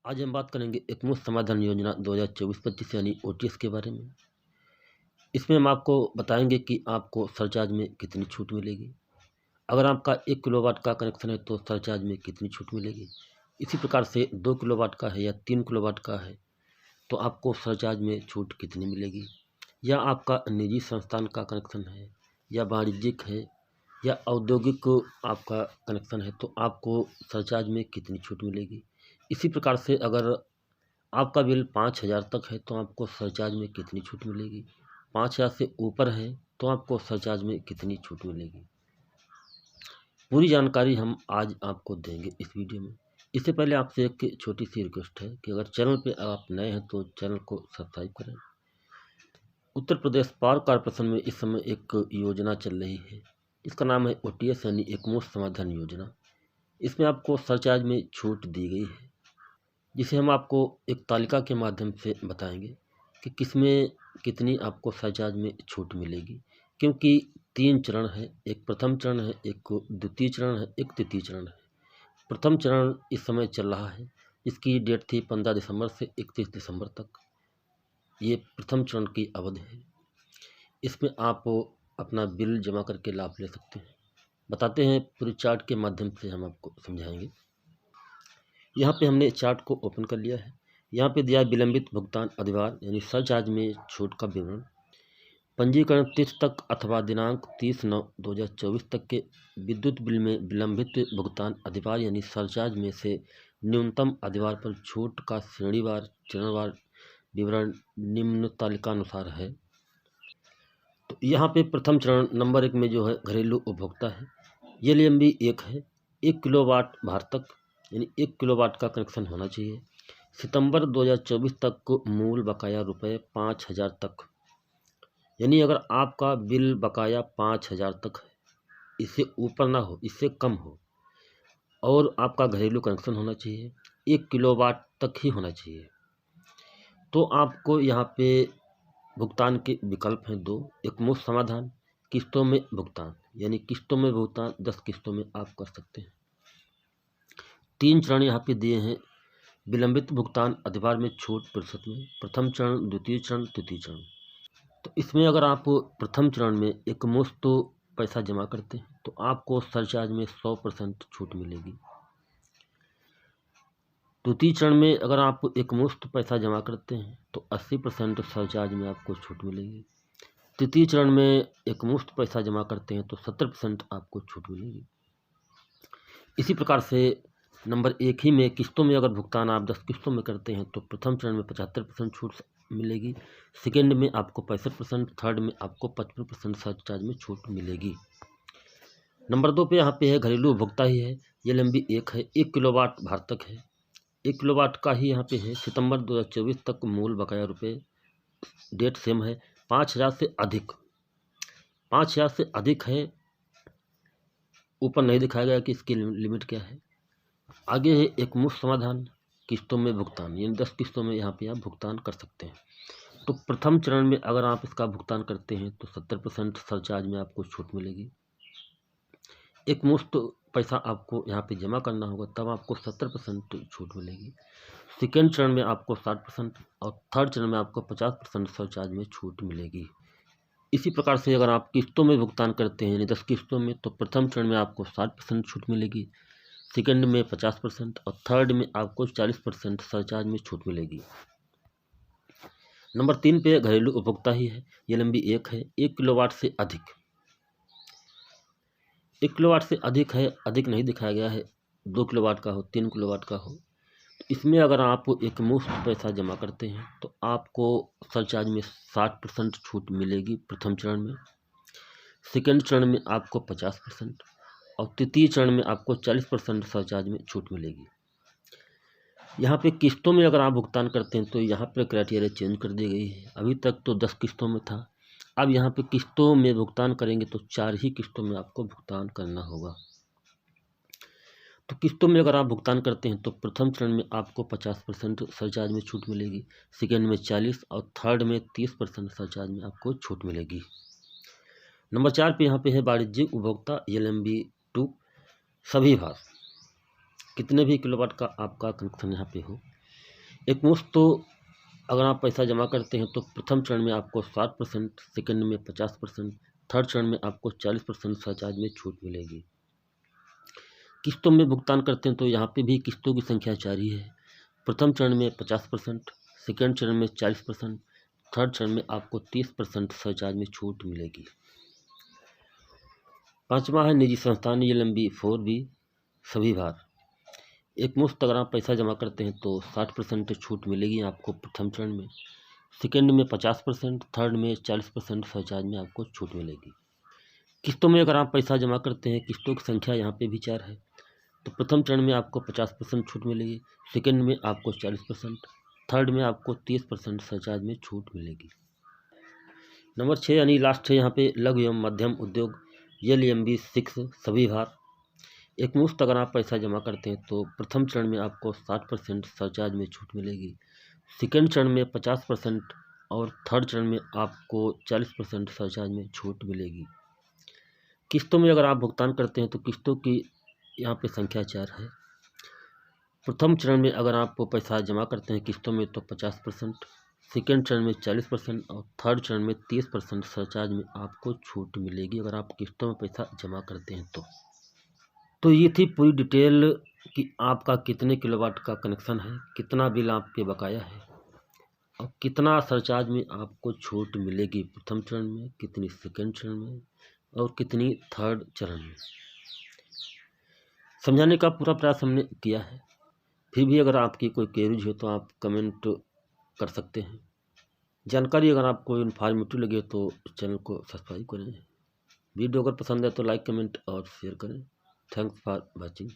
आज हम बात करेंगे एकमुश्त समाधान योजना 2024-25 यानी ओटीएस के बारे में। इसमें हम आपको बताएंगे कि आपको सरचार्ज में कितनी छूट मिलेगी। अगर आपका 1 किलोवाट का कनेक्शन है तो सरचार्ज में कितनी छूट मिलेगी। इसी प्रकार से 2 किलोवाट का है या 3 किलोवाट का है तो आपको सरचार्ज में छूट कितनी मिलेगी। या आपका निजी संस्थान का कनेक्शन है या वाणिज्यिक है या औद्योगिक आपका कनेक्शन है तो आपको सरचार्ज में कितनी छूट मिलेगी। इसी प्रकार से अगर आपका बिल 5,000 तक है तो आपको सरचार्ज में कितनी छूट मिलेगी। 5,000 से ऊपर है तो आपको सरचार्ज में कितनी छूट मिलेगी। पूरी जानकारी हम आज आपको देंगे इस वीडियो में। इससे पहले आपसे एक छोटी सी रिक्वेस्ट है कि अगर चैनल पे आप नए हैं तो चैनल को सब्सक्राइब करें। उत्तर प्रदेश पावर कॉर्पोरेशन में इस समय एक योजना चल रही है, इसका नाम है ओटीएस यानी एकमुश्त समाधान योजना। इसमें आपको सरचार्ज में छूट दी गई है, जिसे हम आपको एक तालिका के माध्यम से बताएंगे कि किसमें कितनी आपको सरचार्ज में छूट मिलेगी। क्योंकि 3 चरण है, एक प्रथम चरण है, एक द्वितीय चरण है, एक तृतीय चरण है। प्रथम चरण इस समय चल रहा है, इसकी डेट थी 15 दिसंबर से 31 दिसंबर तक। ये प्रथम चरण की अवधि है। इसमें आप अपना बिल जमा करके लाभ ले सकते हैं। बताते हैं पूरी चार्ट के माध्यम से हम आपको समझाएंगे। यहाँ पे हमने चार्ट को ओपन कर लिया है। यहाँ पे दिया है विलंबित भुगतान अधिभार यानी सरचार्ज में छूट का विवरण। पंजीकरण तिथि तक अथवा दिनांक 30/9/2024 तक के विद्युत बिल में विलंबित भुगतान अधिभार यानी सरचार्ज में से न्यूनतम अधिभार पर छूट का श्रेणीवार चरणवार विवरण निम्न तालिकानुसार है। तो यहाँ पे प्रथम चरण नंबर 1 में जो है घरेलू उपभोक्ता है। ये LMB 1 है। 1 किलोवाट भार तक यानी 1 किलोवाट का कनेक्शन होना चाहिए। सितंबर 2024 तक को मूल बकाया रुपये 5,000 तक, यानी अगर आपका बिल बकाया 5,000 तक है, इससे ऊपर ना हो, इससे कम हो, और आपका घरेलू कनेक्शन होना चाहिए, 1 किलोवाट तक ही होना चाहिए, तो आपको यहाँ पे भुगतान के विकल्प हैं 2। एकमुश्त समाधान, किस्तों में भुगतान, यानी किस्तों में भुगतान 10 किस्तों में आप कर सकते हैं। 3 चरण यहाँ पे दिए हैं। विलंबित भुगतान अधिभार में छूट प्रतिशत में, प्रथम चरण, द्वितीय चरण, तृतीय चरण। तो इसमें अगर आप प्रथम चरण में एकमुश्त पैसा जमा करते हैं तो आपको सरचार्ज में 100% छूट मिलेगी। द्वितीय चरण में अगर आप एकमुश्त पैसा जमा करते हैं तो 80% सरचार्ज में आपको छूट मिलेगी। तृतीय चरण में एकमुश्त पैसा जमा करते हैं तो 70% आपको छूट मिलेगी। इसी प्रकार से नंबर 1 ही में किस्तों में अगर भुगतान आप 10 किस्तों में करते हैं तो प्रथम चरण में 75% छूट मिलेगी, सेकेंड में आपको 65%, थर्ड में आपको 55% सरचार्ज में छूट मिलेगी। नंबर 2 पे यहाँ पे है घरेलू उपभोक्ता ही है। ये LMB 1 है। 1 किलोवाट भार तक है। 1 किलोवाट का ही यहाँ पे है। सितंबर 2024 तक मूल बकाया रुपये, डेट सेम है, 5,000 से अधिक। 5,000 से अधिक है, ऊपर नहीं दिखाया गया कि इसकी लिमिट क्या है। आगे है एकमुश्त समाधान, किस्तों में भुगतान, यानी 10 किस्तों में यहाँ पे आप भुगतान कर सकते हैं। तो प्रथम चरण में अगर आप इसका भुगतान करते हैं तो 70% सरचार्ज में आपको छूट मिलेगी। एकमुश्त पैसा आपको यहाँ पे जमा करना होगा, तब आपको 70% छूट मिलेगी। सेकेंड चरण में आपको 60% और थर्ड चरण में आपको 50% सरचार्ज में छूट मिलेगी। इसी प्रकार से अगर आप किस्तों में भुगतान करते हैं यानी 10 किस्तों में तो प्रथम चरण में आपको 60% छूट मिलेगी, सेकेंड में 50% और थर्ड में आपको 40% सरचार्ज में छूट मिलेगी। नंबर 3 पे घरेलू उपभोक्ता ही है। ये LMB 1 है। 1 किलोवाट से अधिक, 1 किलोवाट से अधिक है, अधिक नहीं दिखाया गया है, 2 किलोवाट का हो, 3 किलोवाट का हो। इसमें अगर आप एकमुश्त पैसा जमा करते हैं तो आपको सरचार्ज में 60% छूट मिलेगी प्रथम चरण में, सेकेंड चरण में आपको 50% और तृतीय चरण में आपको 40% सरचार्ज में छूट मिलेगी। यहाँ पे किस्तों में अगर आप भुगतान करते हैं तो यहाँ पे क्राइटेरिया चेंज कर दी गई है। अभी तक तो 10 किस्तों में था, अब यहाँ पे किस्तों में भुगतान करेंगे तो 4 ही किस्तों में आपको भुगतान करना होगा। तो किस्तों में अगर आप भुगतान करते हैं तो प्रथम चरण में आपको 50% सरचार्ज में छूट मिलेगी, सेकेंड में 40% और थर्ड में 30% सरचार्ज में आपको छूट मिलेगी। नंबर 4 पे यहाँ पे है वाणिज्यिक उपभोक्ता LMB 2। सभी भार, कितने भी किलोवाट का आपका कनेक्शन यहाँ पे हो, एक मुश्त तो अगर आप पैसा जमा करते हैं तो प्रथम चरण में आपको 60%, सेकंड में 50%, थर्ड चरण में आपको 40% सरचार्ज में छूट मिलेगी। किस्तों में भुगतान करते हैं तो यहाँ पे भी किस्तों की संख्या 4 ही है। प्रथम चरण में 50%, सेकंड चरण में 40%, थर्ड चरण में आपको 30% सरचार्ज में छूट मिलेगी। पाँचवा है निजी संस्थान LMB 4B सभी भार। एक मुश्त अगर आप पैसा जमा करते हैं तो 60% छूट मिलेगी आपको प्रथम चरण में, सेकंड में 50%, थर्ड में 40% सरचार्ज में आपको छूट मिलेगी। किस्तों में अगर आप पैसा जमा करते हैं, किस्तों की संख्या यहाँ पे भी 4 है, तो प्रथम चरण में आपको 50% छूट मिलेगी, सेकंड में आपको 40%, थर्ड में आपको 30% सरचार्ज में छूट मिलेगी। नंबर 6 यानी लास्ट है यहाँ पे लघु एवं मध्यम उद्योग LMB 6 सभी भार। एक मुश्त अगर आप पैसा जमा करते हैं तो प्रथम चरण में आपको 60% सरचार्ज में छूट मिलेगी, सेकंड चरण में 50% और थर्ड चरण में आपको 40% सरचार्ज में छूट मिलेगी। किस्तों में अगर आप भुगतान करते हैं तो किस्तों की यहाँ पे संख्या 4 है। प्रथम चरण में अगर आप पैसा जमा करते हैं किस्तों में तो 50%, सेकंड चरण में 40% और थर्ड चरण में 30% सरचार्ज में आपको छूट मिलेगी अगर आप किस्तों में पैसा जमा करते हैं तो ये थी पूरी डिटेल कि आपका कितने किलोवाट का कनेक्शन है, कितना बिल आपके बकाया है और कितना सरचार्ज में आपको छूट मिलेगी प्रथम चरण में, कितनी सेकंड चरण में और कितनी थर्ड चरण में। समझाने का पूरा प्रयास हमने किया है। फिर भी अगर आपकी कोई क्वेरीज हो तो आप कमेंट कर सकते हैं। जानकारी अगर आपको इन्फॉर्मेटिव लगे तो चैनल को सब्सक्राइब करें। वीडियो अगर पसंद है तो लाइक, कमेंट और शेयर करें। Thanks for watching.